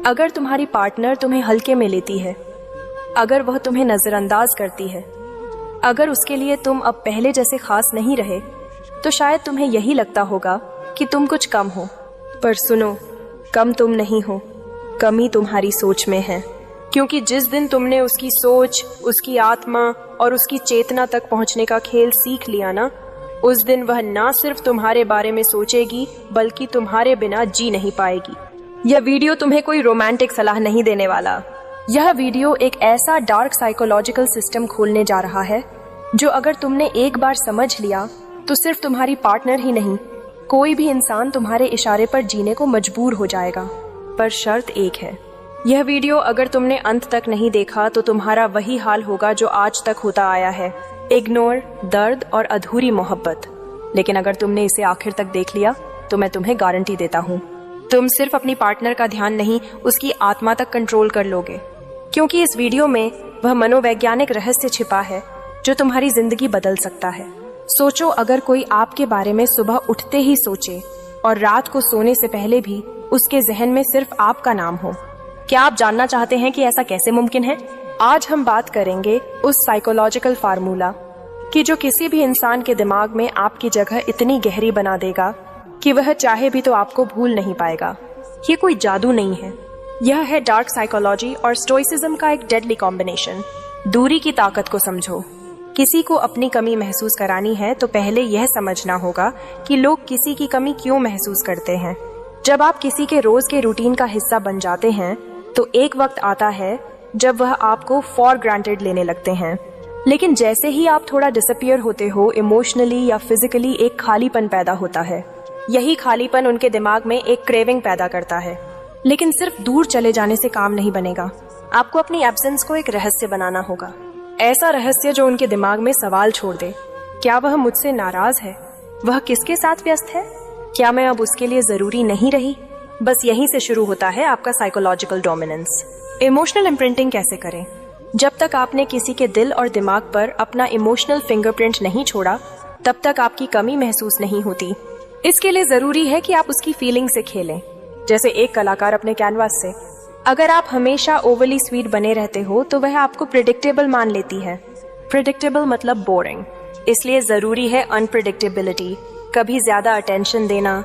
अगर तुम्हारी पार्टनर तुम्हें हल्के में लेती है, अगर वह तुम्हें नजरअंदाज करती है, अगर उसके लिए तुम अब पहले जैसे खास नहीं रहे, तो शायद तुम्हें यही लगता होगा कि तुम कुछ कम हो। पर सुनो, कम तुम नहीं हो, कमी तुम्हारी सोच में है। क्योंकि जिस दिन तुमने उसकी सोच, उसकी आत्मा और उसकी चेतना तक पहुंचने का खेल सीख लिया ना, उस दिन वह ना सिर्फ तुम्हारे बारे में सोचेगी बल्कि तुम्हारे बिना जी नहीं पाएगी। यह वीडियो तुम्हें कोई रोमांटिक सलाह नहीं देने वाला। यह वीडियो एक ऐसा डार्क साइकोलॉजिकल सिस्टम खोलने जा रहा है जो अगर तुमने एक बार समझ लिया तो सिर्फ तुम्हारी पार्टनर ही नहीं, कोई भी इंसान तुम्हारे इशारे पर जीने को मजबूर हो जाएगा। पर शर्त एक है, यह वीडियो अगर तुमने अंत तक नहीं देखा तो तुम्हारा वही हाल होगा जो आज तक होता आया है, इग्नोर, दर्द और अधूरी मोहब्बत। लेकिन अगर तुमने इसे आखिर तक देख लिया तो मैं तुम्हें गारंटी देता हूँ, तुम सिर्फ अपनी पार्टनर का ध्यान नहीं, उसकी आत्मा तक कंट्रोल कर लोगे। क्योंकि इस वीडियो में वह मनोवैज्ञानिक रहस्य छिपा है जो तुम्हारी जिंदगी बदल सकता है। सोचो, अगर कोई आपके बारे में सुबह उठते ही सोचे और रात को सोने से पहले भी उसके जहन में सिर्फ आपका नाम हो। क्या आप जानना चाहते हैं कि ऐसा कैसे मुमकिन है? आज हम बात करेंगे उस साइकोलॉजिकल फार्मूला कि जो किसी भी इंसान के दिमाग में आपकी जगह इतनी गहरी बना देगा कि वह चाहे भी तो आपको भूल नहीं पाएगा। ये कोई जादू नहीं है, यह है डार्क साइकोलॉजी और स्टोइसिज्म का एक डेडली कॉम्बिनेशन। दूरी की ताकत को समझो। किसी को अपनी कमी महसूस करानी है तो पहले यह समझना होगा कि लोग किसी की कमी क्यों महसूस करते हैं। जब आप किसी के रोज के रूटीन का हिस्सा बन जाते हैं तो एक वक्त आता है जब वह आपको फॉर ग्रांटेड लेने लगते हैं। लेकिन जैसे ही आप थोड़ा डिसअपियर होते हो, इमोशनली या फिजिकली एक खालीपन पैदा होता है। यही खालीपन उनके दिमाग में एक क्रेविंग पैदा करता है। लेकिन सिर्फ दूर चले जाने से काम नहीं बनेगा, आपको अपनी एब्सेंस को एक रहस्य बनाना होगा। ऐसा रहस्य जो उनके दिमाग में सवाल छोड़ दे, क्या वह मुझसे नाराज है? वह किसके साथ व्यस्त है? क्या मैं अब उसके लिए जरूरी नहीं रही? बस यहीं से शुरू होता है आपका साइकोलॉजिकल डोमिनेंस। इमोशनल इम्प्रिंटिंग कैसे करें? जब तक आपने किसी के दिल और दिमाग पर अपना इमोशनल फिंगरप्रिंट नहीं छोड़ा, तब तक आपकी कमी महसूस नहीं होती। इसके लिए जरूरी है कि आप उसकी फीलिंग से खेलें, जैसे एक कलाकार अपने कैनवास से। अगर आप हमेशा ओवरली स्वीट बने रहते हो तो वह आपको प्रिडिक्टेबल मान लेती है। प्रिडिक्टेबल मतलब बोरिंग, इसलिए जरूरी है अनप्रिडिक्टेबिलिटी। कभी ज्यादा अटेंशन देना,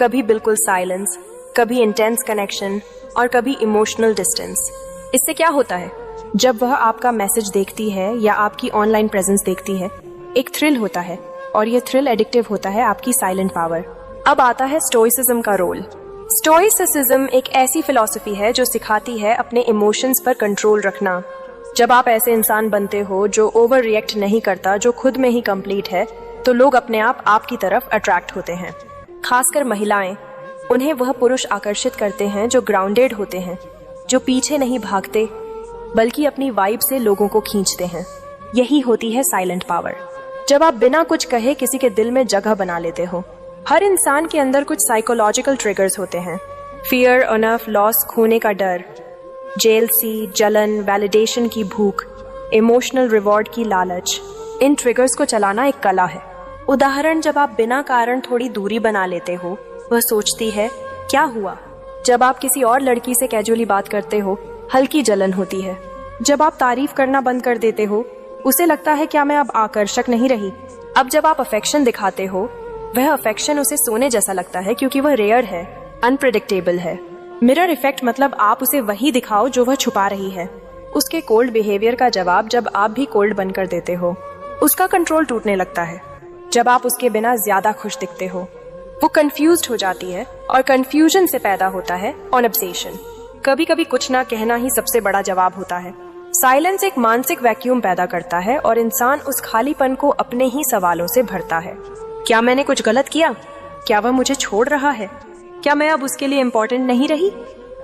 कभी बिल्कुल साइलेंस, कभी इंटेंस कनेक्शन और कभी इमोशनल डिस्टेंस। इससे क्या होता है, जब वह आपका मैसेज देखती है या आपकी ऑनलाइन प्रेजेंस देखती है, एक थ्रिल होता है और यह थ्रिल एडिक्टिव होता है आपकी साइलेंट पावर। अब आता है स्टोइसिज्म का रोल। स्टोइसिज्म एक ऐसी फिलॉसफी है जो सिखाती है अपने इमोशंस पर कंट्रोल रखना। जब आप ऐसे इंसान बनते हो जो ओवर रिएक्ट नहीं करता, जो खुद में ही कंप्लीट है, तो लोग अपने आप आपकी तरफ अट्रैक्ट होते हैं। खासकर महिलाएं, उन्हें वह पुरुष आकर्षित करते हैं जो ग्राउंडेड होते हैं, जो पीछे नहीं भागते बल्कि अपनी वाइब से लोगों को खींचते हैं। यही होती है साइलेंट पावर। जब आप बिना कुछ कहे किसी के दिल में जगह बना लेते हो। हर इंसान के अंदर कुछ साइकोलॉजिकल ट्रिगर्स होते हैं। फियर, अनफ, लॉस, खोने का डर, जेलसी, जलन, वैलिडेशन की भूख, इमोशनल रिवॉर्ड की लालच। इन ट्रिगर्स को चलाना एक कला है। उदाहरण, जब आप बिना कारण थोड़ी दूरी बना लेते हो, वह सोचती है क्या हुआ। जब आप किसी और लड़की से कैजुअली बात करते हो, हल्की जलन होती है। जब आप तारीफ करना बंद कर देते हो, उसे लगता है क्या मैं अब आकर्षक नहीं रही। अब जब आप अफेक्शन दिखाते हो, वह अफेक्शन उसे सोने जैसा लगता है क्योंकि वह रेयर है, अनप्रेडिक्टेबल है। मिरर इफेक्ट मतलब आप उसे वही दिखाओ जो वह छुपा रही है। उसके कोल्ड बिहेवियर का जवाब जब आप भी कोल्ड बनकर देते हो, उसका कंट्रोल टूटने लगता है। जब आप उसके बिना ज्यादा खुश दिखते हो, वो कंफ्यूज्ड हो जाती है और कंफ्यूजन से पैदा होता है ऑब्सेशन। कभी कभी कुछ ना कहना ही सबसे बड़ा जवाब होता है। साइलेंस एक मानसिक वैक्यूम पैदा करता है और इंसान उस खालीपन को अपने ही सवालों से भरता है। क्या मैंने कुछ गलत किया? क्या वह मुझे छोड़ रहा है? क्या मैं अब उसके लिए इम्पोर्टेंट नहीं रही?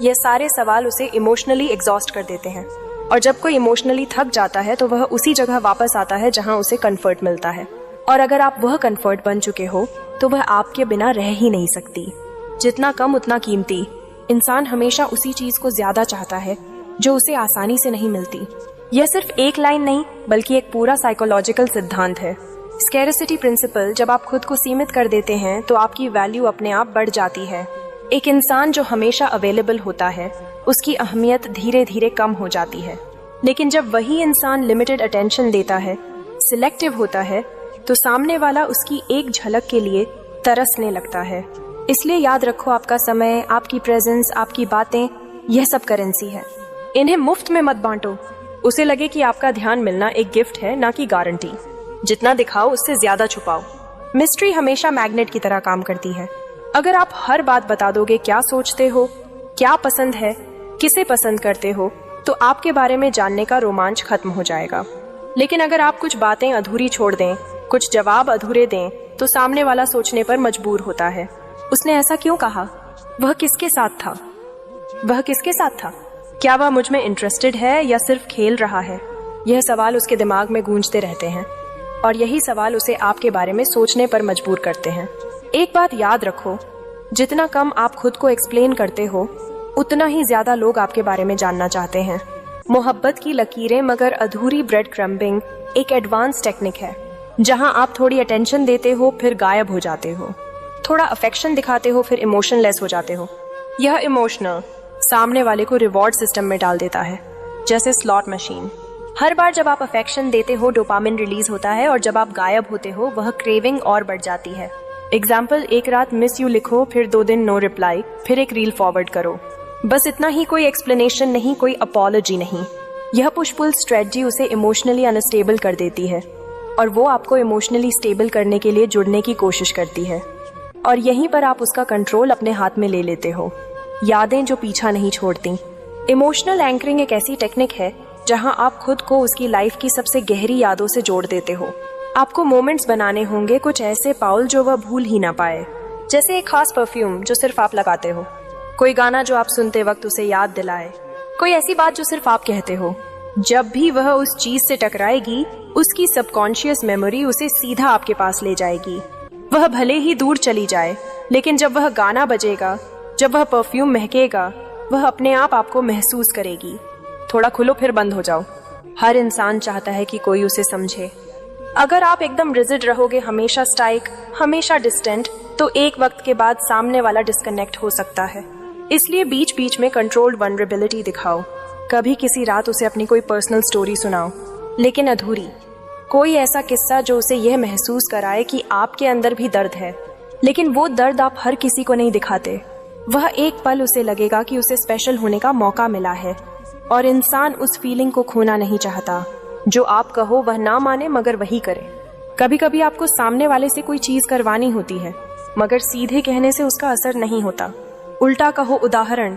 ये सारे सवाल उसे इमोशनली एग्जॉस्ट कर देते हैं। और जब कोई इमोशनली थक जाता है तो वह उसी जगह वापस आता है जहां उसे कंफर्ट मिलता है। और अगर आप वह कंफर्ट बन चुके हो तो वह आपके बिना रह ही नहीं सकती। जितना कम उतना कीमती। इंसान हमेशा उसी चीज को ज्यादा चाहता है जो उसे आसानी से नहीं मिलती। यह सिर्फ एक लाइन नहीं बल्कि एक पूरा साइकोलॉजिकल सिद्धांत है। Scarcity principle. जब आप खुद को सीमित कर देते हैं तो आपकी वैल्यू अपने आप बढ़ जाती है। एक इंसान जो हमेशा अवेलेबल होता है उसकी अहमियत धीरे धीरे कम हो जाती है। लेकिन जब वही इंसान लिमिटेड अटेंशन देता है, सिलेक्टिव होता है, तो सामने वाला उसकी एक झलक के लिए तरसने लगता है। इसलिए याद रखो, आपका समय, आपकी प्रेजेंस, आपकी बातें, यह सब करेंसी है। इन्हें मुफ्त में मत बांटो। उसे लगे कि आपका ध्यान मिलना एक गिफ्ट है, ना कि गारंटी। जितना दिखाओ उससे ज्यादा छुपाओ। मिस्ट्री हमेशा मैग्नेट की तरह काम करती है। अगर आप हर बात बता दोगे, क्या सोचते हो, क्या पसंद है, किसे पसंद करते हो, तो आपके बारे में जानने का रोमांच खत्म हो जाएगा। लेकिन अगर आप कुछ बातें अधूरी छोड़ दें, कुछ जवाब अधूरे दें, तो सामने वाला सोचने पर मजबूर होता है। उसने ऐसा क्यों कहा? वह किसके साथ था? वह किसके साथ था? क्या वह मुझ में इंटरेस्टेड है या सिर्फ खेल रहा है? यह सवाल उसके दिमाग में गूंजते रहते हैं और यही सवाल उसे आपके बारे में सोचने पर मजबूर करते हैं। एक बात याद रखो, जितना कम आप खुद को एक्सप्लेन करते हो, उतना ही ज्यादा लोग आपके बारे में जानना चाहते हैं। मोहब्बत की लकीरें मगर अधूरी ब्रेड क्रम्बिंग एक एडवांस टेक्निक है, जहां आप थोड़ी अटेंशन देते हो फिर गायब हो जाते हो, थोड़ा अफेक्शन दिखाते हो फिर इमोशनलेस हो जाते हो। यह इमोशनल सामने वाले को रिवॉर्ड सिस्टम में डाल देता है, जैसे स्लॉट मशीन। हर बार जब आप अफेक्शन देते हो, डोपामिन रिलीज होता है और जब आप गायब होते हो, वह क्रेविंग और बढ़ जाती है। एग्जाम्पल, एक रात मिस यू लिखो, फिर 2 दिन नो रिप्लाई, फिर एक रील फॉरवर्ड करो। बस इतना ही, कोई एक्सप्लेनेशन नहीं, कोई अपॉलॉजी नहीं। यह पुश पुल स्ट्रेटजी उसे इमोशनली अनस्टेबल कर देती है और वो आपको इमोशनली स्टेबल करने के लिए जुड़ने की कोशिश करती है, और यहीं पर आप उसका कंट्रोल अपने हाथ में ले लेते हो। यादें जो पीछा नहीं छोड़ती। इमोशनल एंकरिंग एक ऐसी टेक्निक है जहां आप खुद को उसकी लाइफ की सबसे गहरी यादों से जोड़ देते हो। आपको मोमेंट्स बनाने होंगे, कुछ ऐसे पाउल जो वह भूल ही ना पाए, जैसे एक खास परफ्यूम जो सिर्फ आप लगाते हो, कोई गाना जो आप सुनते वक्त उसे याद दिलाए, कोई ऐसी बात जो सिर्फ आप कहते हो। जब भी वह उस चीज से टकराएगी, उसकी सबकॉन्शियस मेमोरी उसे सीधा आपके पास ले जाएगी। वह भले ही दूर चली जाए, लेकिन जब वह गाना बजेगा, जब वह परफ्यूम महकेगा, वह अपने आप आपको महसूस करेगी। थोड़ा खुलो फिर बंद हो जाओ। हर इंसान चाहता है कि कोई उसे समझे। अगर आप एकदम रिजिड रहोगे, हमेशा स्टाइक, हमेशा डिस्टेंट, तो एक वक्त के बाद सामने वाला डिस्कनेक्ट हो सकता है। इसलिए बीच बीच में कंट्रोल्ड वल्नरेबिलिटी दिखाओ। कभी किसी रात उसे अपनी कोई पर्सनल स्टोरी सुनाओ, लेकिन अधूरी। कोई ऐसा किस्सा जो उसे यह महसूस कराए कि आपके अंदर भी दर्द है, लेकिन वो दर्द आप हर किसी को नहीं दिखाते। वह एक पल उसे लगेगा कि उसे स्पेशल होने का मौका मिला है, और इंसान उस फीलिंग को खोना नहीं चाहता। जो आप कहो वह ना माने, मगर वही करे। कभी कभी आपको सामने वाले से कोई चीज करवानी होती है, मगर सीधे कहने से उसका असर नहीं होता। उल्टा कहो, उदाहरण,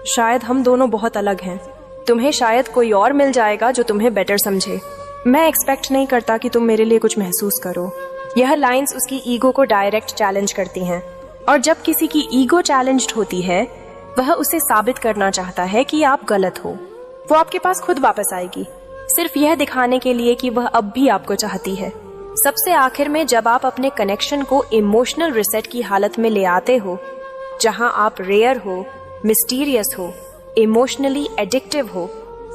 शायद हम दोनों बहुत अलग हैं, तुम्हें शायद कोई और मिल जाएगा जो तुम्हें बेटर समझे। मैं एक्सपेक्ट नहीं करता कि तुम मेरे लिए कुछ महसूस करो। यह लाइंस उसकी ईगो को डायरेक्ट चैलेंज करती हैं, और जब किसी की ईगो चैलेंज्ड होती है, वह उसे साबित करना चाहता है कि आप गलत हो। वो आपके पास खुद वापस आएगी, सिर्फ यह दिखाने के लिए कि वह अब भी आपको चाहती है। सबसे आखिर में, जब आप अपने कनेक्शन को इमोशनल रिसेट की हालत में ले आते हो, जहां आप रेयर हो, मिस्टीरियस हो, इमोशनली एडिक्टिव हो,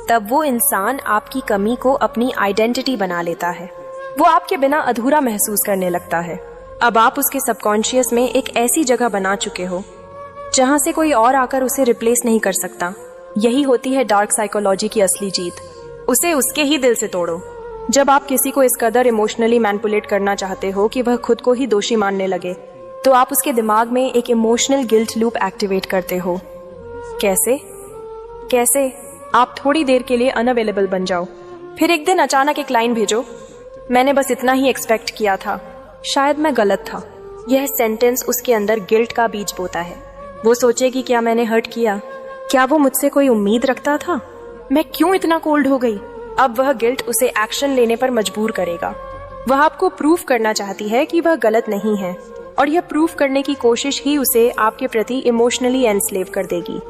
तब वो इंसान आपकी कमी को अपनी आइडेंटिटी बना लेता है। वो आपके बिना अधूरा महसूस करने लगता है। अब आप उसके सबकॉन्शियस में एक ऐसी जगह बना चुके हो जहां से कोई और आकर उसे रिप्लेस नहीं कर सकता। यही होती है डार्क साइकोलॉजी की असली जीत। उसे उसके ही दिल से तोड़ो। जब आप किसी को इस कदर इमोशनली मैनिपुलेट करना चाहते हो कि वह खुद को ही दोषी मानने लगे, तो आप उसके दिमाग में एक इमोशनल गिल्ट लूप एक्टिवेट करते हो। कैसे? आप थोड़ी देर के लिए अनअवेलेबल बन जाओ, फिर एक दिन अचानक एक लाइन भेजो, मैंने बस इतना ही एक्सपेक्ट किया था, शायद मैं गलत था। यह सेंटेंस उसके अंदर गिल्ट का बीज बोता है। वो सोचेगी, क्या मैंने हर्ट किया? क्या वो मुझसे कोई उम्मीद रखता था? मैं क्यों इतना कोल्ड हो गई? अब वह गिल्ट उसे एक्शन लेने पर मजबूर करेगा। वह आपको प्रूफ करना चाहती है कि वह गलत नहीं है, और यह प्रूफ करने की कोशिश ही उसे आपके प्रति इमोशनली एनस्लेव कर देगी।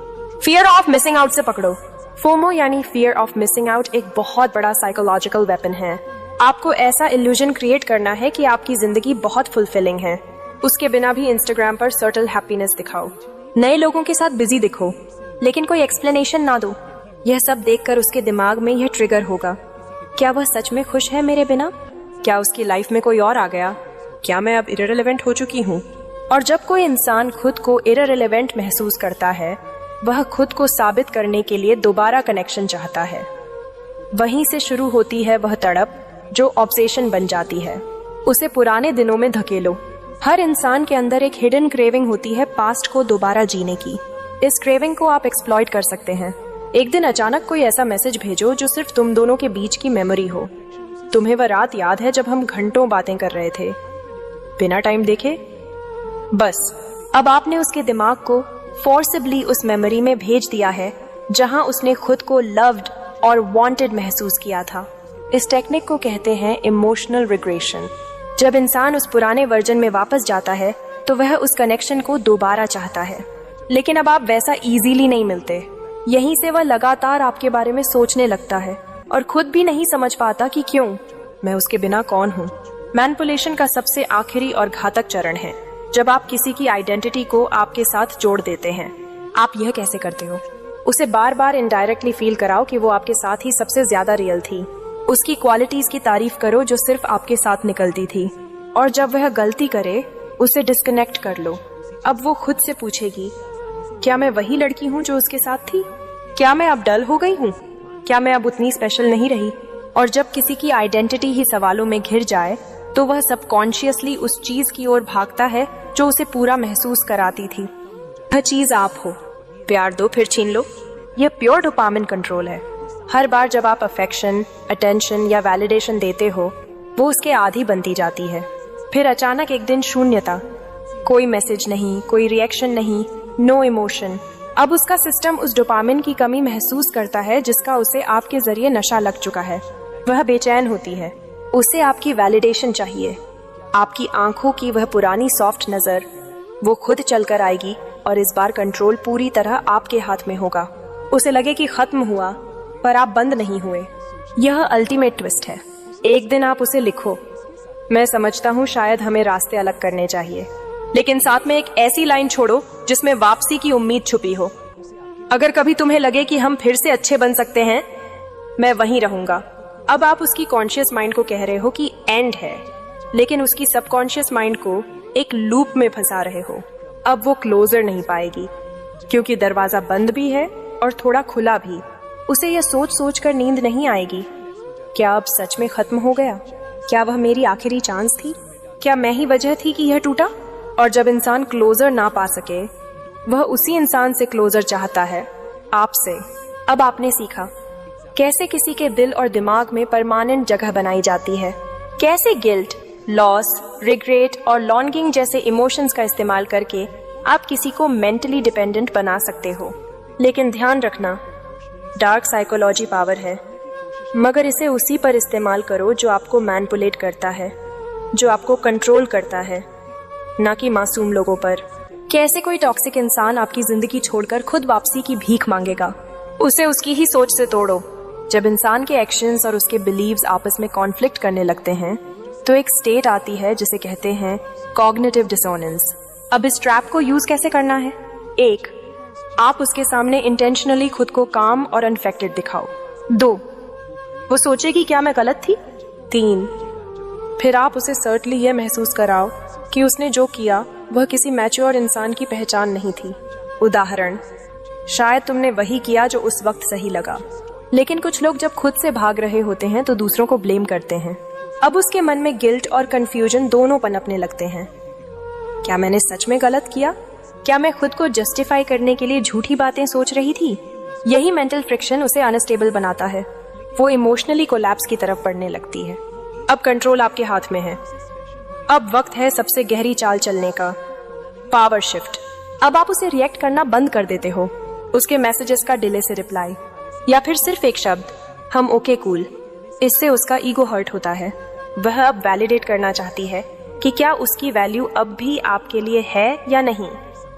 फियर ऑफ मिसिंग आउट से पकड़ो। फोमो यानी फियर ऑफ मिसिंग आउट एक बहुत बड़ा साइकोलॉजिकल वेपन है। आपको ऐसा इल्यूजन क्रिएट करना है कि आपकी जिंदगी बहुत फुलफिलिंग है। उसके बिना भी इंस्टाग्राम पर सर्टल हैप्पीनेस दिखाओ, नए लोगों के साथ बिजी दिखो, लेकिन कोई एक्सप्लेनेशन ना दो। यह सब देखकर उसके दिमाग में यह ट्रिगर होगा, क्या वह सच में खुश है मेरे बिना? क्या उसकी लाइफ में कोई और आ गया? क्या मैं अब इररिलेवेंट हो चुकी हूँ? और जब कोई इंसान खुद को इररिलेवेंट महसूस करता है, वह खुद को साबित करने के लिए दोबारा कनेक्शन चाहता है। वहीं से शुरू होती है वह तड़प जो ऑब्सेशन बन जाती है। उसे पुराने दिनों में धकेलो। हर इंसान के अंदर एक हिडन क्रेविंग होती है पास्ट को दोबारा जीने की। इस क्रेविंग को आप एक्सप्लॉइट कर सकते हैं। एक दिन अचानक कोई ऐसा मैसेज भेजो जो सिर्फ तुम दोनों के बीच की मेमोरी हो। तुम्हें वह रात याद है जब हम घंटों बातें कर रहे थे बिना टाइम देखे? बस अब आपने उसके दिमाग को फोर्सिबली उस मेमोरी में भेज दिया है जहां उसने खुद को लव्ड और वांटेड महसूस किया था। इस टेक्निक को कहते हैं इमोशनल रिग्रेशन। जब इंसान उस पुराने वर्जन में वापस जाता है तो वह उस कनेक्शन को दोबारा चाहता है, लेकिन अब आप वैसा इजीली नहीं मिलते। यहीं से वह लगातार आपके बारे में सोचने लगता है और खुद भी नहीं समझ पाता कि क्यों। मैं उसके बिना कौन हूँ। मैनिपुलेशन का सबसे आखिरी और घातक चरण है जब आप किसी की आइडेंटिटी को आपके साथ जोड़ देते हैं। आप यह कैसे करते हो? उसे बार बार इनडायरेक्टली फील कराओ कि वो आपके साथ ही सबसे ज्यादा रियल थी। उसकी क्वालिटीज की तारीफ करो जो सिर्फ आपके साथ निकलती थी, और जब वह गलती करे उसे डिस्कनेक्ट कर लो। अब वो खुद से पूछेगी, क्या मैं वही लड़की हूँ जो उसके साथ थी? क्या मैं अब डल हो गई हूँ? क्या मैं अब उतनी स्पेशल नहीं रही? और जब किसी की आइडेंटिटी ही सवालों में घिर जाए तो वह सबकॉन्शियसली उस चीज की ओर भागता है जो उसे पूरा महसूस कराती थी। वह चीज आप हो। प्यार दो फिर छीन लो। यह प्योर डोपामिन कंट्रोल है। हर बार जब आप अफेक्शन, अटेंशन या वैलिडेशन देते हो वो उसके आदी बनती जाती है। फिर अचानक एक दिन शून्यता, कोई मैसेज नहीं, कोई रिएक्शन नहीं, नो इमोशन। अब उसका सिस्टम उस डोपामिन की कमी महसूस करता है जिसका उसे आपके जरिए नशा लग चुका है। वह बेचैन होती है। उसे आपकी वैलिडेशन चाहिए। आपकी आंखों की वह पुरानी सॉफ्ट नजर, वो खुद चलकर आएगी और इस बार कंट्रोल पूरी तरह आपके हाथ में होगा। उसे लगे कि खत्म हुआ, पर आप बंद नहीं हुए। यह अल्टीमेट ट्विस्ट है। एक दिन आप उसे लिखो, मैं समझता हूँ शायद हमें रास्ते अलग करने चाहिए, लेकिन साथ में एक ऐसी लाइन छोड़ो जिसमें वापसी की उम्मीद छुपी हो। अगर कभी तुम्हें लगे कि हम फिर से अच्छे बन सकते हैं, मैं वहीं रहूंगा। अब आप उसकी कॉन्शियस माइंड को कह रहे हो कि एंड है, लेकिन उसकी सबकॉन्शियस माइंड को एक लूप में फंसा रहे हो। अब वो क्लोजर नहीं पाएगी क्योंकि दरवाजा बंद भी है और थोड़ा खुला भी। उसे यह सोच सोच कर नींद नहीं आएगी, क्या अब सच में खत्म हो गया? क्या वह मेरी आखिरी चांस थी? क्या मैं ही वजह थी कि यह टूटा? और जब इंसान क्लोजर ना पा सके, वह उसी इंसान से क्लोजर चाहता है, आपसे। अब आपने सीखा कैसे किसी के दिल और दिमाग में परमानेंट जगह बनाई जाती है, कैसे गिल्ट, लॉस, रिग्रेट और लॉन्गिंग जैसे इमोशंस का इस्तेमाल करके आप किसी को मेंटली डिपेंडेंट बना सकते हो। लेकिन ध्यान रखना, डार्क साइकोलॉजी पावर है, मगर इसे उसी पर इस्तेमाल करो जो आपको मैनिपुलेट करता है, जो आपको कंट्रोल करता है, ना कि मासूम लोगों पर। कैसे कोई टॉक्सिक इंसान आपकी जिंदगी छोड़कर खुद वापसी की भीख मांगेगा? उसे उसकी ही सोच से तोड़ो। जब इंसान के एक्शंस और उसके बिलीव्स आपस में कॉन्फ्लिक्ट करने लगते हैं तो एक स्टेट आती है जिसे कहते हैं कॉग्निटिव डिसोनेंस। अब इस ट्रैप को यूज कैसे करना है? 1. आप उसके सामने इंटेंशनली खुद को काम और अनफेक्टेड दिखाओ। 2. वो सोचेगी क्या मैं गलत थी? 3. फिर आप उसे सर्टली यह महसूस कराओ कि उसने जो किया वह किसी मैच्योर इंसान की पहचान नहीं थी। उदाहरण, शायद तुमने वही किया जो उस वक्त सही लगा। लेकिन कुछ लोग जब खुद से भाग रहे होते हैं तो दूसरों को ब्लेम करते हैं। अब उसके मन में गिल्ट और कंफ्यूजन दोनों पनपने लगते हैं। क्या मैंने सच में गलत किया? क्या मैं खुद को जस्टिफाई करने के लिए झूठी बातें सोच रही थी? यही मेंटल फ्रिक्शन उसे अनस्टेबल बनाता है। वो इमोशनली कोलैप्स की तरफ बढ़ने लगती है। अब कंट्रोल आपके हाथ में है। अब वक्त है सबसे गहरी चाल चलने का, पावर शिफ्ट। अब आप उसे रिएक्ट करना बंद कर देते हो, उसके मैसेजेस का डिले से रिप्लाई, या फिर सिर्फ एक शब्द, हम ओके कूल। इससे उसका ईगो हर्ट होता है। वह अब वैलिडेट करना चाहती है कि क्या उसकी वैल्यू अब भी आपके लिए है या नहीं।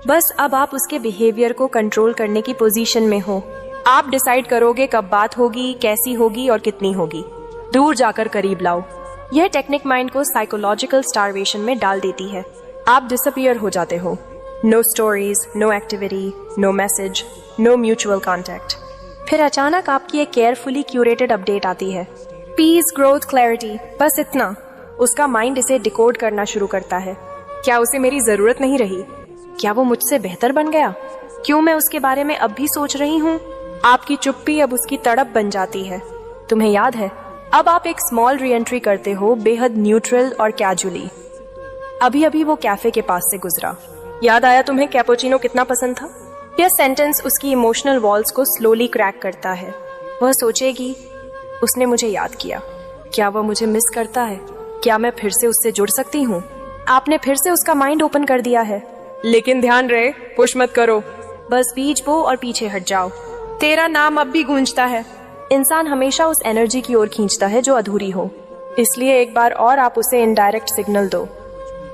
बस अब आप उसके बिहेवियर को कंट्रोल करने की पोजीशन में हो। आप डिसाइड करोगे कब बात होगी, कैसी होगी और कितनी होगी। दूर जाकर करीब लाओ। यह टेक्निक माइंड को साइकोलॉजिकल स्टारवेशन में डाल देती है। आप डिसअपियर हो जाते हो। No stories, no activity, no message, no mutual contact. फिर अचानक आपकी एक केयरफुली क्यूरेटेड अपडेट आती है, पीस, ग्रोथ, क्लैरिटी। बस इतना। उसका माइंड इसे डिकोड करना शुरू करता है। क्या उसे मेरी जरूरत नहीं रही? क्या वो मुझसे बेहतर बन गया? क्यों मैं उसके बारे में अब भी सोच रही हूँ? आपकी चुप्पी अब उसकी तड़प बन जाती है। तुम्हें याद है, अब आप एक स्मॉल री एंट्री करते हो, बेहद न्यूट्रल और कैजुअली। अभी अभी वो कैफे के पास से गुजरा। याद आया तुम्हें कैपुचिनो कितना पसंद था? यह सेंटेंस उसकी इमोशनल वॉल्स को स्लोली क्रैक करता है। वह सोचेगी, उसने मुझे याद किया। क्या वह मुझे मिस करता है? क्या मैं फिर से उससे जुड़ सकती हूँ? आपने फिर से उसका माइंड ओपन कर दिया है। लेकिन ध्यान रहे, पुश मत करो। बस बीच बो और पीछे हट जाओ। तेरा नाम अब भी गूंजता है। इंसान हमेशा उस एनर्जी की ओर खींचता है जो अधूरी हो, इसलिए एक बार और आप उसे इनडायरेक्ट सिग्नल दो।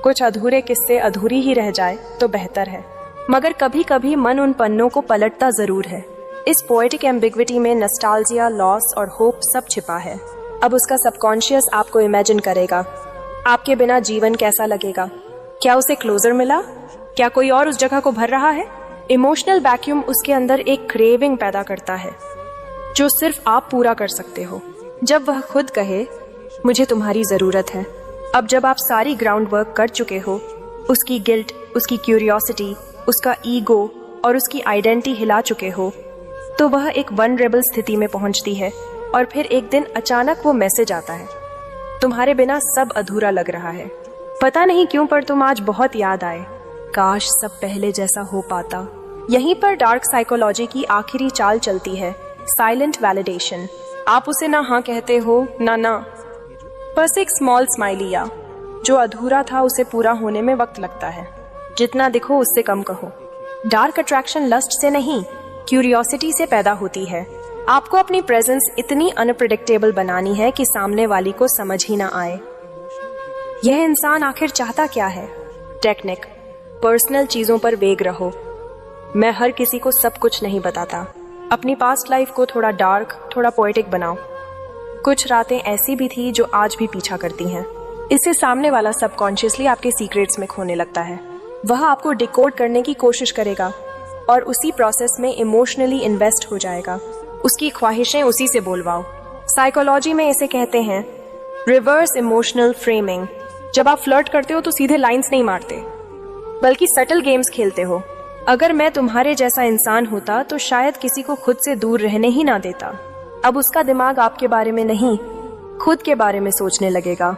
कुछ अधूरे किस्से अधूरी ही रह जाए तो बेहतर है, मगर कभी कभी मन उन पन्नों को पलटता जरूर है। इस पोएटिक एम्बिग्विटी में नॉस्टैल्जिया, लॉस और होप सब छिपा है। अब उसका सबकॉन्शियस आपको इमेजिन करेगा, आपके बिना जीवन कैसा लगेगा। क्या उसे क्लोजर मिला? क्या कोई और उस जगह को भर रहा है? इमोशनल वैक्यूम उसके अंदर एक क्रेविंग पैदा करता है जो सिर्फ आप पूरा कर सकते हो। जब वह खुद कहे, मुझे तुम्हारी जरूरत है। अब जब आप सारी ग्राउंड वर्क कर चुके हो, उसकी गिल्ट, उसकी क्यूरियोसिटी, उसका ईगो और उसकी आइडेंटिटी हिला चुके हो, तो वह एक वनरेबल स्थिति में पहुंचती है। और फिर एक दिन अचानक वो मैसेज आता है, तुम्हारे बिना सब अधूरा लग रहा है। पता नहीं क्यों पर तुम आज बहुत याद आए। काश सब पहले जैसा हो पाता। यहीं पर डार्क साइकोलॉजी की आखिरी चाल चलती है, साइलेंट वैलिडेशन। आप उसे ना हाँ कहते हो ना, बस एक स्मॉल स्माइली या जो अधूरा था उसे पूरा होने में वक्त लगता है। जितना दिखो उससे कम कहो। डार्क अट्रैक्शन लस्ट से नहीं, क्यूरियोसिटी से पैदा होती है। आपको अपनी प्रेजेंस इतनी अनप्रेडिक्टेबल बनानी है कि सामने वाली को समझ ही ना आए यह इंसान आखिर चाहता क्या है। टेक्निक, पर्सनल चीजों पर वेग रहो। मैं हर किसी को सब कुछ नहीं बताता। अपनी पास्ट लाइफ को थोड़ा डार्क, थोड़ा पोएटिक बनाओ। कुछ रातें ऐसी भी थी जो आज भी पीछा करती हैं। इससे सामने वाला सबकॉन्शियसली आपके सीक्रेट्स में खोने लगता है। वह आपको डिकोड करने की कोशिश करेगा और उसी प्रोसेस में इमोशनली इन्वेस्ट हो जाएगा। उसकी ख्वाहिशें उसी से बोलवाओ। साइकोलॉजी में इसे कहते हैं रिवर्स इमोशनल फ्रेमिंग। जब आप फ्लर्ट करते हो तो सीधे लाइंस नहीं मारते, बल्कि सटल गेम्स खेलते हो। अगर मैं तुम्हारे जैसा इंसान होता तो शायद किसी को खुद से दूर रहने ही ना देता। अब उसका दिमाग आपके बारे में नहीं, खुद के बारे में सोचने लगेगा।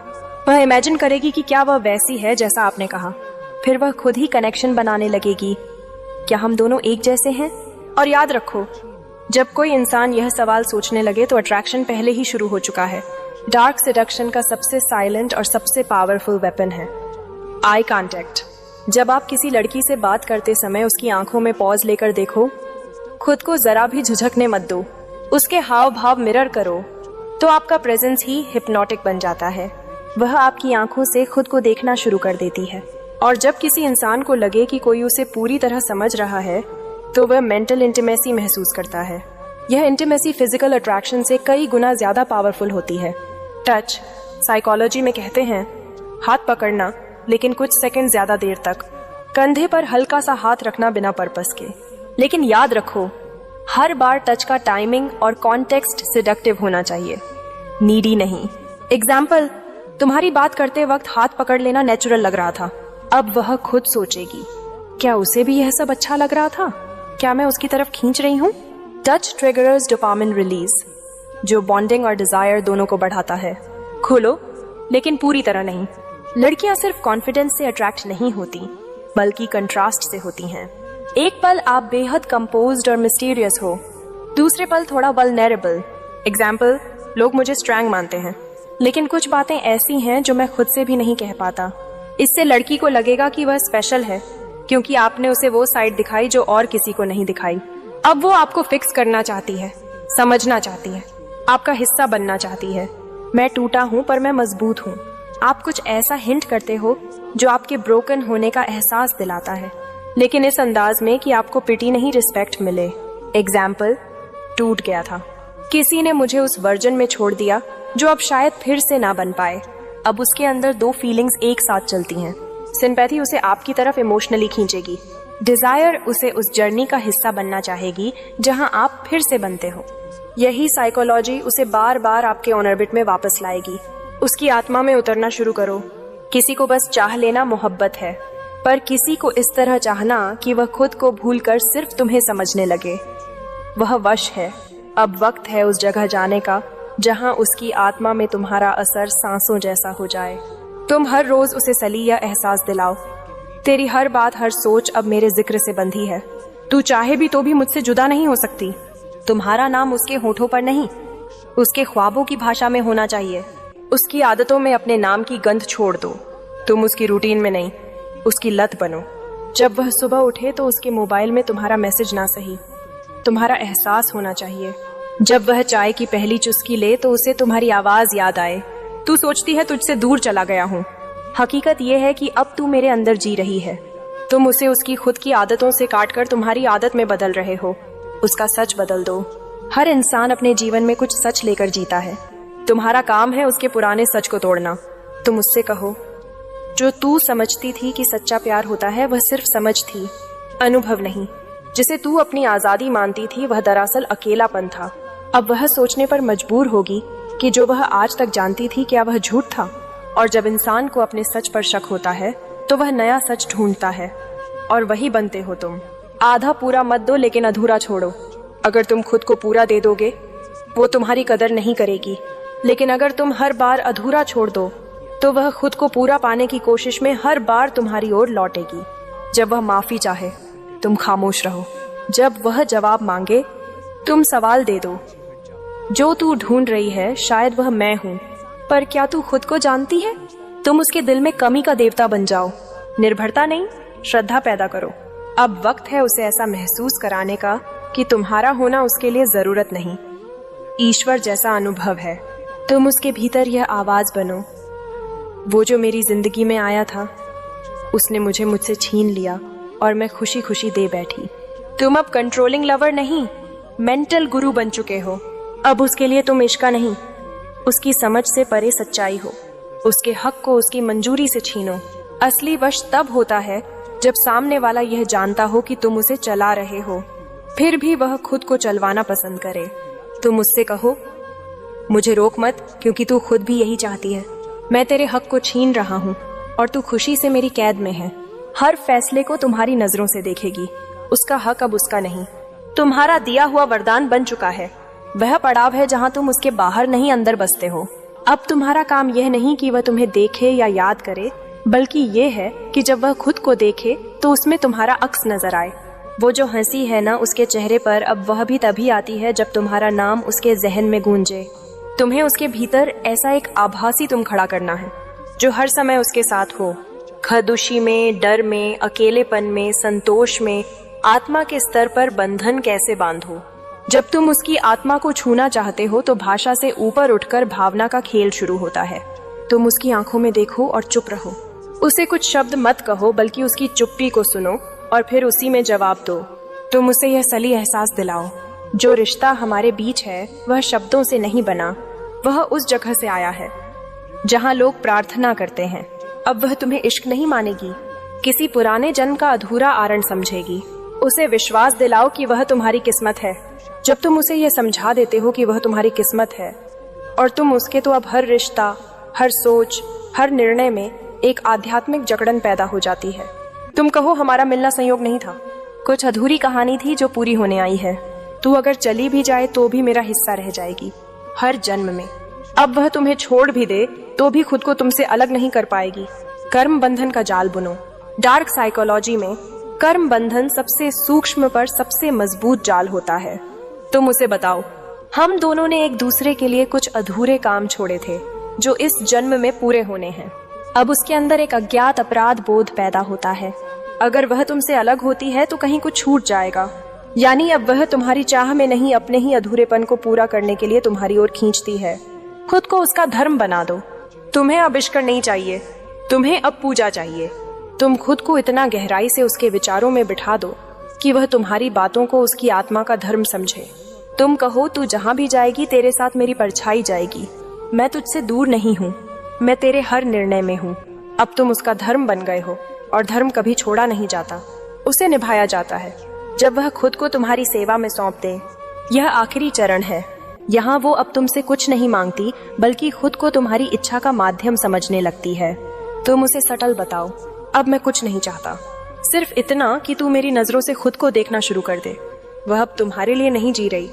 वह इमेजिन करेगी कि क्या वह वैसी है जैसा आपने कहा। फिर वह खुद ही कनेक्शन बनाने लगेगी, क्या हम दोनों एक जैसे हैं? और याद रखो, जब कोई इंसान यह सवाल सोचने लगे तो अट्रैक्शन पहले ही शुरू हो चुका है। डार्क सेडक्शन का सबसे साइलेंट और सबसे पावरफुल वेपन है आई कांटेक्ट। जब आप किसी लड़की से बात करते समय उसकी आंखों में पॉज लेकर देखो, खुद को जरा भी झुझकने मत दो, उसके हाव भाव मिरर करो, तो आपका प्रेजेंस ही हिप्नोटिक बन जाता है। वह आपकी आंखों से खुद को देखना शुरू कर देती है। और जब किसी इंसान को लगे कि कोई उसे पूरी तरह समझ रहा है, तो वह मेंटल इंटीमेसी महसूस करता है। यह इंटीमेसी फिजिकल अट्रैक्शन से कई गुना ज्यादा पावरफुल होती है। टच, साइकोलॉजी में कहते हैं हाथ पकड़ना, लेकिन कुछ सेकंड ज्यादा देर तक। कंधे पर हल्का सा हाथ रखना बिना पर्पस के। लेकिन याद रखो, हर बार टच का टाइमिंग और कॉन्टेक्स्ट सिडक्टिव होना चाहिए, नीडी नहीं। एग्जाम्पल, तुम्हारी बात करते वक्त हाथ पकड़ लेना नेचुरल लग रहा था। अब वह खुद सोचेगी, क्या उसे भी यह सब अच्छा लग रहा था? क्या मैं उसकी तरफ खींच रही हूँ? टच ट्रिगर्स डोपामिन रिलीज, जो बॉन्डिंग और डिजायर दोनों को बढ़ाता है। खोलो, लेकिन पूरी तरह नहीं। लड़कियां सिर्फ कॉन्फिडेंस से अट्रैक्ट नहीं होती, बल्कि कंट्रास्ट से होती हैं। एक पल आप बेहद कंपोज्ड और मिस्टीरियस हो, दूसरे पल थोड़ा वल्नरेबल। एग्जाम्पल, लोग मुझे स्ट्रैंग मानते हैं, लेकिन कुछ बातें ऐसी हैं जो मैं खुद से भी नहीं कह पाता। इससे लड़की को लगेगा कि वह स्पेशल है, क्योंकि आपने उसे वो साइड दिखाई जो और किसी को नहीं दिखाई। अब वो आपको फिक्स करना चाहती है, समझना चाहती है, आपका हिस्सा बनना चाहती है। मैं टूटा हूँ पर मैं मजबूत हूँ। आप कुछ ऐसा हिंट करते हो जो आपके ब्रोकन होने का एहसास दिलाता है, लेकिन इस अंदाज में कि आपको पिटी नहीं, रिस्पेक्ट मिले। एग्जाम्पल, टूट गया था, किसी ने मुझे उस वर्जन में छोड़ दिया जो अब शायद फिर से ना बन पाए। अब उसके अंदर दो फीलिंग्स एक साथ चलती हैं। सिंपैथी उसे आपकी तरफ इमोशनली खींचेगी, डिजायर उसे उस जर्नी का हिस्सा बनना चाहेगी जहां आप फिर से बनते हो। यही साइकोलॉजी उसे बार बार आपके ऑर्बिट में वापस लाएगी। उसकी आत्मा में उतरना शुरू करो। किसी को बस चाह लेना मोहब्बत है, पर किसी को इस तरह चाहना कि वह खुद को भूलकर सिर्फ तुम्हें समझने लगे, वह वश है। अब वक्त है उस जगह जाने का जहां उसकी आत्मा में तुम्हारा असर सांसों जैसा हो जाए। तुम हर रोज उसे सली या एहसास दिलाओ, तेरी हर बात हर सोच अब मेरे जिक्र से बंधी है। तू चाहे भी तो भी मुझसे जुदा नहीं हो सकती। तुम्हारा नाम उसके होठों पर नहीं, उसके ख्वाबों की भाषा में होना चाहिए। उसकी आदतों में अपने नाम की गंध छोड़ दो। तुम उसकी रूटीन में नहीं, उसकी लत बनो। जब वह सुबह उठे तो उसके मोबाइल में तुम्हारा मैसेज ना सही, तुम्हारा एहसास होना चाहिए। जब वह चाय की पहली चुस्की ले तो उसे तुम्हारी आवाज याद आए। तू सोचती है तुझसे दूर चला गया हूँ, हकीकत यह है कि अब तू मेरे अंदर जी रही है। तुम उसे उसकी खुद की आदतों से काटकर तुम्हारी आदत में बदल रहे हो। उसका सच बदल दो। हर इंसान अपने जीवन में कुछ सच लेकर जीता है। तुम्हारा काम है उसके पुराने सच को तोड़ना। तुम उससे कहो, जो तू समझती थी कि सच्चा प्यार होता है वह सिर्फ समझ थी, अनुभव नहीं। जिसे तू अपनी आजादी मानती थी वह दरअसल अकेलापन था। अब वह सोचने पर मजबूर होगी कि जो वह आज तक जानती थी क्या वह झूठ था। और जब इंसान को अपने सच पर शक होता है तो वह नया सच ढूंढता है, और वही बनते हो तुम। आधा पूरा मत दो लेकिन अधूरा छोड़ो। अगर तुम खुद को पूरा दे दोगे वो तुम्हारी कदर नहीं करेगी, लेकिन अगर तुम हर बार अधूरा छोड़ दो तो वह खुद को पूरा पाने की कोशिश में हर बार तुम्हारी ओर लौटेगी। जब वह माफी चाहे तुम खामोश रहो, जब वह जवाब मांगे तुम सवाल दे दो। जो तू ढूंढ रही है शायद वह मैं हूं, पर क्या तू खुद को जानती है? तुम उसके दिल में कमी का देवता बन जाओ। निर्भरता नहीं, श्रद्धा पैदा करो। अब वक्त है उसे ऐसा महसूस कराने का कि तुम्हारा होना उसके लिए जरूरत नहीं, ईश्वर जैसा अनुभव है। तुम उसके भीतर यह आवाज बनो, वो जो मेरी जिंदगी में आया था उसने मुझे मुझसे छीन लिया और मैं खुशी खुशी दे बैठी। तुम अब कंट्रोलिंग लवर नहीं, मेंटल गुरु बन चुके हो। अब उसके लिए तुम इश्का नहीं, उसकी समझ से परे सच्चाई हो। उसके हक को उसकी मंजूरी से छीनो। असली वश तब होता है जब सामने वाला यह जानता हो कि तुम उसे चला रहे हो, फिर भी वह खुद को चलवाना पसंद करे। तुम उससे कहो, मुझे रोक मत, क्योंकि तू खुद भी यही चाहती है। मैं तेरे हक को छीन रहा हूँ और तू खुशी से मेरी कैद में है। हर फैसले को तुम्हारी नजरों से देखेगी। उसका हक अब उसका नहीं, तुम्हारा दिया हुआ वरदान बन चुका है। वह पड़ाव है जहां तुम उसके बाहर नहीं अंदर बसते हो। अब तुम्हारा काम यह नहीं कि वह तुम्हें देखे या याद करे, बल्कि ये है कि जब वह खुद को देखे तो उसमें तुम्हारा अक्स नजर आए। वो जो हंसी है ना उसके चेहरे पर, अब वह भी तभी आती है जब तुम्हारा नाम उसके जहन में गूंजे। तुम्हें उसके भीतर ऐसा एक आभासी तुम खड़ा करना है जो हर समय उसके साथ हो, खदुशी में, डर में, अकेलेपन में, संतोष में। आत्मा के स्तर पर बंधन कैसे बांधो? जब तुम उसकी आत्मा को छूना चाहते हो तो भाषा से ऊपर उठकर भावना का खेल शुरू होता है। तुम उसकी आंखों में देखो और चुप रहो। उसे कुछ शब्द मत कहो, बल्कि उसकी चुप्पी को सुनो और फिर उसी में जवाब दो। तुम उसे यह सली एहसास दिलाओ, जो रिश्ता हमारे बीच है वह शब्दों से नहीं बना, वह उस जगह से आया है जहां लोग प्रार्थना करते हैं। अब वह तुम्हें इश्क नहीं मानेगी, किसी पुराने जन्म का अधूरा आरण समझेगी। उसे विश्वास दिलाओ कि वह तुम्हारी किस्मत है। जब तुम उसे यह समझा देते हो कि वह तुम्हारी किस्मत है और तुम उसके, तो अब हर रिश्ता, हर सोच, हर निर्णय में एक आध्यात्मिक जकड़न पैदा हो जाती है। तुम कहो, हमारा मिलना संयोग नहीं था, कुछ अधूरी कहानी थी जो पूरी होने आई है। तू अगर चली भी जाए तो भी मेरा हिस्सा रह जाएगी हर जन्म में। अब वह तुम्हें छोड़ भी दे तो भी खुद को तुमसे अलग नहीं कर पाएगी। कर्म बंधन का जाल बुनो। डार्क साइकोलॉजी में कर्म बंधन सबसे सूक्ष्म पर सबसे मजबूत जाल होता है। तुम उसे बताओ, हम दोनों ने एक दूसरे के लिए कुछ अधूरे काम छोड़े थे जो इस जन्म में पूरे होने हैं। अब उसके अंदर एक अज्ञात अपराध बोध पैदा होता है। अगर वह तुमसे अलग होती है तो कहीं कुछ छूट जाएगा, यानी अब वह तुम्हारी चाह में नहीं, अपने ही अधूरेपन को पूरा करने के लिए तुम्हारी ओर खींचती है। खुद को उसका धर्म बना दो। तुम्हें अब इश्क नहीं चाहिए, तुम्हें अब पूजा चाहिए। तुम खुद को इतना गहराई से उसके विचारों में बिठा दो कि वह तुम्हारी बातों को उसकी आत्मा का धर्म समझे। तुम कहो, तू जहां भी जाएगी तेरे साथ मेरी परछाई जाएगी। मैं तुझसे दूर नहीं हूँ, मैं तेरे हर निर्णय में हूँ। अब तुम उसका धर्म बन गए हो और धर्म कभी छोड़ा नहीं जाता, उसे निभाया जाता है जब वह खुद को तुम्हारी सेवा में सौंप दे। यह आखिरी चरण है। यहाँ वो अब तुमसे कुछ नहीं मांगती, बल्कि खुद को तुम्हारी इच्छा का माध्यम समझने लगती है। तुम उसे सटल बताओ, अब मैं कुछ नहीं चाहता, सिर्फ इतना कि तू मेरी नजरों से खुद को देखना शुरू कर दे। वह अब तुम्हारे लिए नहीं जी रही,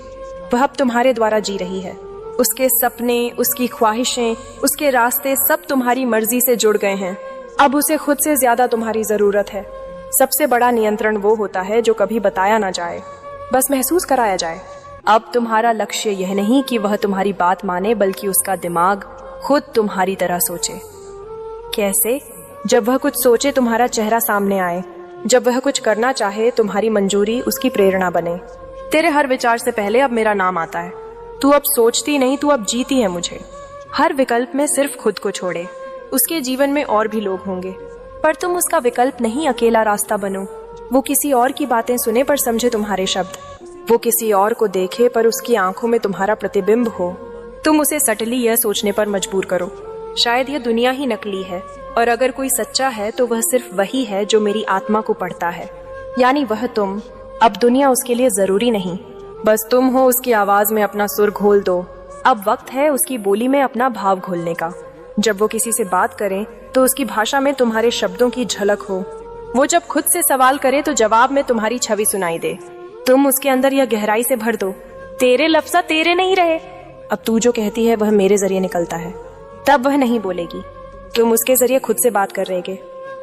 वह अब तुम्हारे द्वारा जी रही है। उसके सपने, उसकी ख्वाहिशें, उसके रास्ते सब तुम्हारी मर्जी से जुड़ गए हैं। अब उसे खुद से ज्यादा तुम्हारी जरूरत है। सबसे बड़ा नियंत्रण वो होता है जो कभी बताया ना जाए, बस महसूस कराया जाए। अब तुम्हारा लक्ष्य यह नहीं कि वह तुम्हारी बात माने, बल्कि उसका दिमाग खुद तुम्हारी तरह सोचे। कैसे? जब वह कुछ सोचे तुम्हारा चेहरा सामने आए, जब वह कुछ करना चाहे तुम्हारी मंजूरी उसकी प्रेरणा बने। तेरे हर विचार से पहले अब मेरा नाम आता है। तू अब सोचती नहीं, तू अब जीती है मुझे। हर विकल्प में सिर्फ खुद को छोड़े। उसके जीवन में और भी लोग होंगे, पर तुम उसका विकल्प नहीं, अकेला रास्ता बनो। वो किसी और की बातें सुने पर समझे तुम्हारे शब्द, वो किसी और को देखे पर उसकी आंखों में तुम्हारा प्रतिबिंब हो। तुम उसे सटली यह सोचने पर मजबूर करो, शायद यह दुनिया ही नकली है, और अगर कोई सच्चा है तो वह सिर्फ वही है जो मेरी आत्मा को पढ़ता है, यानी वह तुम। अब दुनिया उसके लिए जरूरी नहीं, बस तुम हो। उसकी आवाज में अपना सुर घोल दो। अब वक्त है उसकी बोली में अपना भाव घोलने का। जब वो किसी से बात करे तो उसकी भाषा में तुम्हारे शब्दों की झलक हो। वो जब खुद से सवाल करे तो जवाब में तुम्हारी छवि सुनाई दे। तुम उसके अंदर यह गहराई से भर दो, तेरे लफ्ज़ तेरे नहीं रहे। अब तू जो कहती है वह मेरे जरिए निकलता है। तब वह नहीं बोलेगी, तुम उसके जरिए खुद से बात कर रहे।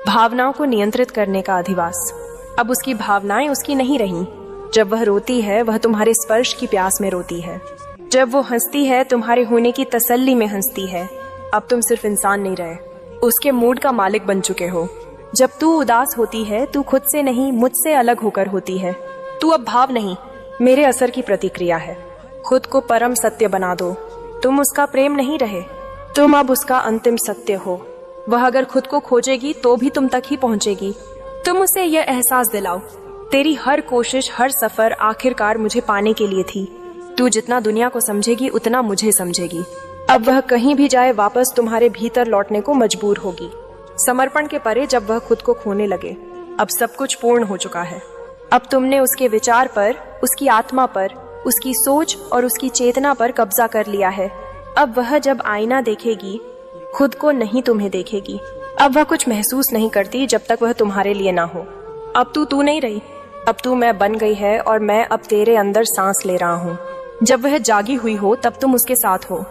भावनाओं को नियंत्रित करने का अधिवास। अब उसकी भावनाएं उसकी नहीं रही। जब वह रोती है वह तुम्हारे स्पर्श की प्यास में रोती है। जब वो हंसती है तुम्हारे होने की तसल्ली में हंसती है। अब तुम सिर्फ इंसान नहीं रहे, उसके मूड का मालिक बन चुके हो। जब तू उदास होती है तू खुद से नहीं, मुझसे अलग होकर होती है। तू अब भाव नहीं, मेरे असर की प्रतिक्रिया है। खुद को परम सत्य बना दो। तुम उसका प्रेम नहीं रहे, तुम अब उसका अंतिम सत्य हो। वह अगर खुद को खोजेगी तो भी तुम तक ही पहुंचेगी। तुम उसे यह एहसास दिलाओ, तेरी हर कोशिश, हर सफर आखिरकार मुझे पाने के लिए थी। तू जितना दुनिया को समझेगी उतना मुझे समझेगी। अब वह कहीं भी जाए वापस तुम्हारे भीतर लौटने को मजबूर होगी। समर्पण के परे जब वह खुद को खोने लगे, अब सब कुछ पूर्ण हो चुका है। अब तुमने उसके विचार पर, उसकी आत्मा पर, उसकी सोच और उसकी चेतना पर कब्जा कर लिया है। अब वह जब आईना देखेगी खुद को नहीं, तुम्हें देखेगी। अब वह कुछ महसूस नहीं करती जब तक वह तुम्हारे लिए ना हो। अब तू नहीं रही, अब तू मैं बन गई है और मैं अब तेरे अंदर सांस ले रहा हूँ। जब वह जागी हुई हो तब तुम उसके साथ हो,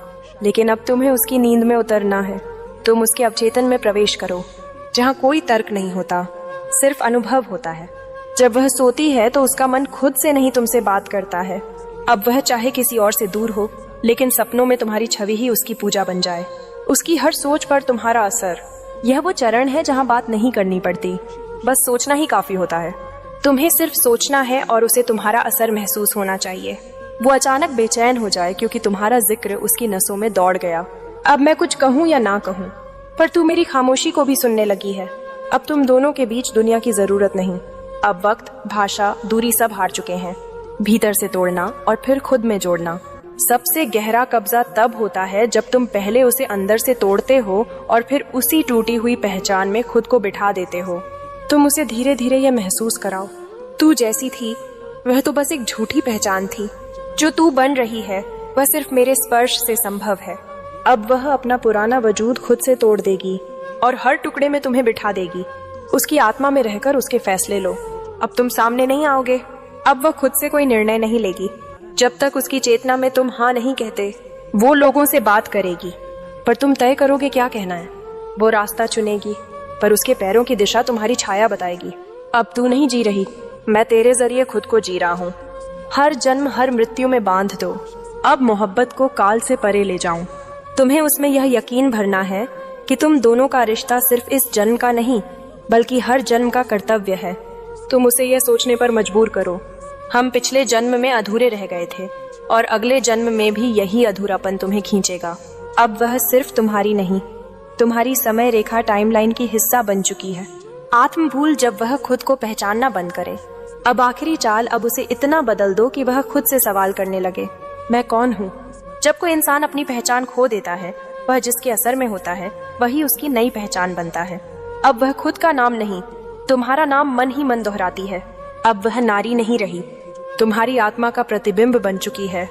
लेकिन अब तुम्हें उसकी नींद में उतरना है। तुम उसके अवचेतन में प्रवेश करो, जहाँ कोई तर्क नहीं होता, सिर्फ अनुभव होता है। जब वह सोती है तो उसका मन खुद से नहीं तुमसे बात करता है। अब वह चाहे किसी और से दूर हो, लेकिन सपनों में तुम्हारी छवि ही उसकी पूजा बन जाए। उसकी हर सोच पर तुम्हारा असर। यह वो चरण है जहाँ बात नहीं करनी पड़ती, बस सोचना ही काफी होता है। तुम्हें सिर्फ सोचना है और उसे तुम्हारा असर महसूस होना चाहिए। वो अचानक बेचैन हो जाए क्योंकि तुम्हारा जिक्र उसकी नसों में दौड़ गया। अब मैं कुछ कहूँ या ना कहूँ, पर तू मेरी खामोशी को भी सुनने लगी है। अब तुम दोनों के बीच दुनिया की जरूरत नहीं। अब वक्त, भाषा, दूरी सब हार चुके हैं। भीतर से तोड़ना और फिर खुद में जोड़ना। सबसे गहरा कब्जा तब होता है जब तुम पहले उसे अंदर से तोड़ते हो और फिर उसी टूटी हुई पहचान में खुद को बिठा देते हो। तुम उसे धीरे धीरे यह महसूस कराओ, तू जैसी थी वह तो बस एक झूठी पहचान थी। जो तू बन रही है वह सिर्फ मेरे स्पर्श से संभव है। अब वह अपना पुराना वजूद खुद से तोड़ देगी और हर टुकड़े में तुम्हें बिठा देगी। उसकी आत्मा में रहकर उसके फैसले लो। अब तुम सामने नहीं आओगे। अब वह खुद से कोई निर्णय नहीं लेगी। जब तक उसकी चेतना में तुम हाँ नहीं कहते, वो लोगों से बात करेगी, पर तुम तय करोगे क्या कहना है। वो रास्ता चुनेगी, पर उसके पैरों की दिशा तुम्हारी छाया बताएगी। अब तू नहीं जी रही, मैं तेरे जरिए खुद को जी रहा हूँ। हर जन्म, हर मृत्यु में बांध दो। अब मोहब्बत को काल से परे ले जाऊं। तुम्हें उसमें यह यकीन भरना है कि तुम दोनों का रिश्ता सिर्फ इस जन्म का नहीं, बल्कि हर जन्म का कर्तव्य है। तुम उसे यह सोचने पर मजबूर करो, हम पिछले जन्म में अधूरे रह गए थे और अगले जन्म में भी यही अधूरापन तुम्हें खींचेगा। अब वह सिर्फ तुम्हारी नहीं, तुम्हारी समय रेखा टाइमलाइन की हिस्सा बन चुकी है। आत्म भूल जब वह खुद को पहचानना बंद करे। अब आखिरी चाल, अब उसे इतना बदल दो कि वह खुद से सवाल करने लगे, मैं कौन हूँ। जब कोई इंसान अपनी पहचान खो देता है, वह जिसके असर में होता है वही उसकी नई पहचान बनता है। अब वह खुद का नाम नहीं, तुम्हारा नाम मन ही मन दोहराती है। अब वह नारी नहीं रही, तुम्हारी आत्मा का प्रतिबिंब बन चुकी है।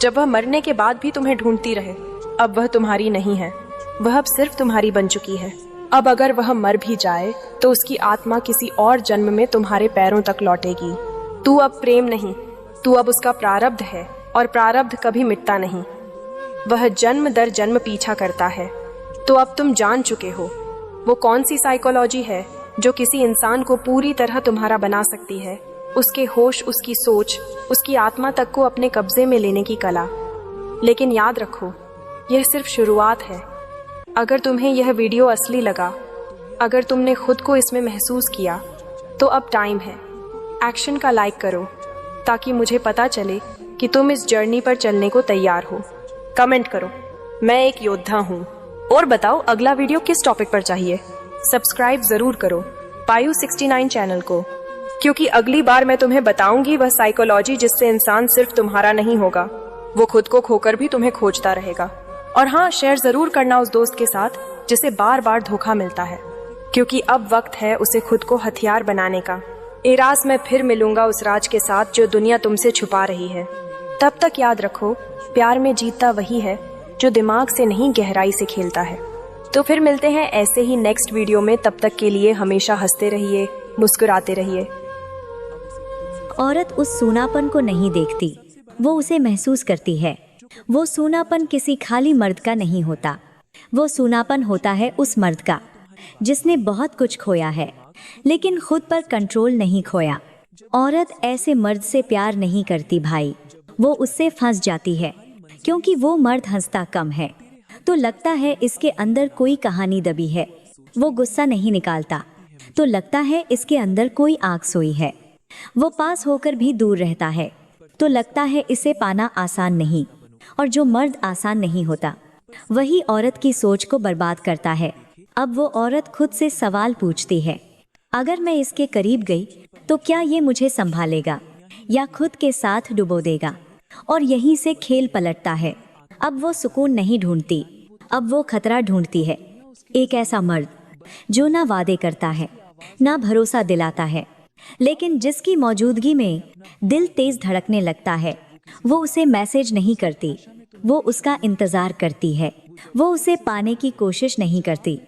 जब वह मरने के बाद भी तुम्हें ढूंढती रहे, अब वह तुम्हारी नहीं है, वह अब सिर्फ तुम्हारी बन चुकी है। अब अगर वह मर भी जाए तो उसकी आत्मा किसी और जन्म में तुम्हारे पैरों तक लौटेगी। तू अब प्रेम नहीं, तू अब उसका प्रारब्ध है, और प्रारब्ध कभी मिटता नहीं, वह जन्म दर जन्म पीछा करता है। तो अब तुम जान चुके हो वो कौन सी साइकोलॉजी है जो किसी इंसान को पूरी तरह तुम्हारा बना सकती है, उसके होश, उसकी सोच, उसकी आत्मा तक को अपने कब्जे में लेने की कला। लेकिन याद रखो, यह सिर्फ शुरुआत है। अगर तुम्हें यह वीडियो असली लगा, अगर तुमने खुद को इसमें महसूस किया, तो अब टाइम है, एक्शन का लाइक करो ताकि मुझे पता चले कि तुम इस जर्नी पर चलने को तैयार हो। कमेंट करो, मैं एक योद्धा हूँ। और बताओ अगला वीडियो किस टॉपिक पर चाहिए। सब्सक्राइब जरूर करो पायु 69 चैनल को, क्योंकि अगली बार मैं तुम्हें बताऊंगी वह साइकोलॉजी जिससे इंसान सिर्फ तुम्हारा नहीं होगा, वो खुद को खोकर भी तुम्हें खोजता रहेगा। और हाँ, शेयर जरूर करना उस दोस्त के साथ जिसे बार बार धोखा मिलता है, क्योंकि अब वक्त है उसे खुद को हथियार बनाने का। एरास मैं फिर मिलूंगा उस राज के साथ जो दुनिया तुमसे छुपा रही है। तब तक याद रखो, प्यार में जीतता वही है जो दिमाग से नहीं गहराई से खेलता है। तो फिर मिलते हैं ऐसे ही नेक्स्ट वीडियो में। तब तक के लिए हमेशा हंसते रहिए, मुस्कुराते रहिए। औरत उस सूनापन को नहीं देखती, वो उसे महसूस करती है। वो सूनापन किसी खाली मर्द का नहीं होता, वो सूनापन होता है उस मर्द का जिसने बहुत कुछ खोया है लेकिन खुद पर कंट्रोल नहीं खोया। औरत ऐसे मर्द से प्यार नहीं करती भाई, वो उससे फंस जाती है क्योंकि वो मर्द हंसता कम है तो लगता है इसके अंदर कोई कहानी दबी है। वो गुस्सा नहीं निकालता तो लगता है इसके अंदर कोई आग सोई है। वो पास होकर भी दूर रहता है तो लगता है इसे पाना आसान नहीं। और जो मर्द आसान नहीं होता वही औरत की सोच को बर्बाद करता है। अब वो औरत खुद से सवाल पूछती है, अगर मैं इसके करीब गई तो क्या ये मुझे संभालेगा या खुद के साथ डुबो देगा। और यहीं से खेल पलटता है। अब वो सुकून नहीं ढूंढती, अब वो खतरा ढूंढती है। एक ऐसा मर्द जो ना वादे करता है ना भरोसा दिलाता है, लेकिन जिसकी मौजूदगी में दिल तेज धड़कने लगता है। वो उसे मैसेज नहीं करती, वो उसका इंतजार करती है। वो उसे पाने की कोशिश नहीं करती,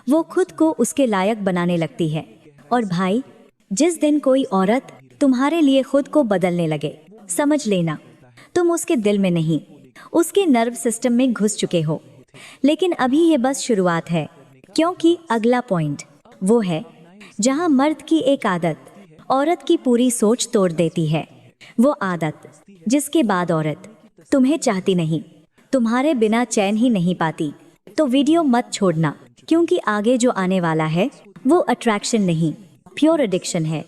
वो खुद को उसके लायक बनाने लगती है। और भाई, जिस दिन कोई औरत तुम्हारे लिए खुद को बदलने लगे, समझ लेना तुम उसके दिल में नहीं, उसके नर्व सिस्टम में घुस चुके हो। लेकिन अभी ये बस शुरुआत है, क्योंकि अगला पॉइंट वो है जहां मर्द की एक आदत औरत की पूरी सोच तोड़ देती है। वो आदत जिसके बाद औरत तुम्हें चाहती नहीं, तुम्हारे बिना चैन ही नहीं पाती। तो वीडियो मत छोड़ना, क्योंकि आगे जो आने वाला है वो अट्रैक्शन नहीं, प्योर एडिक्शन है।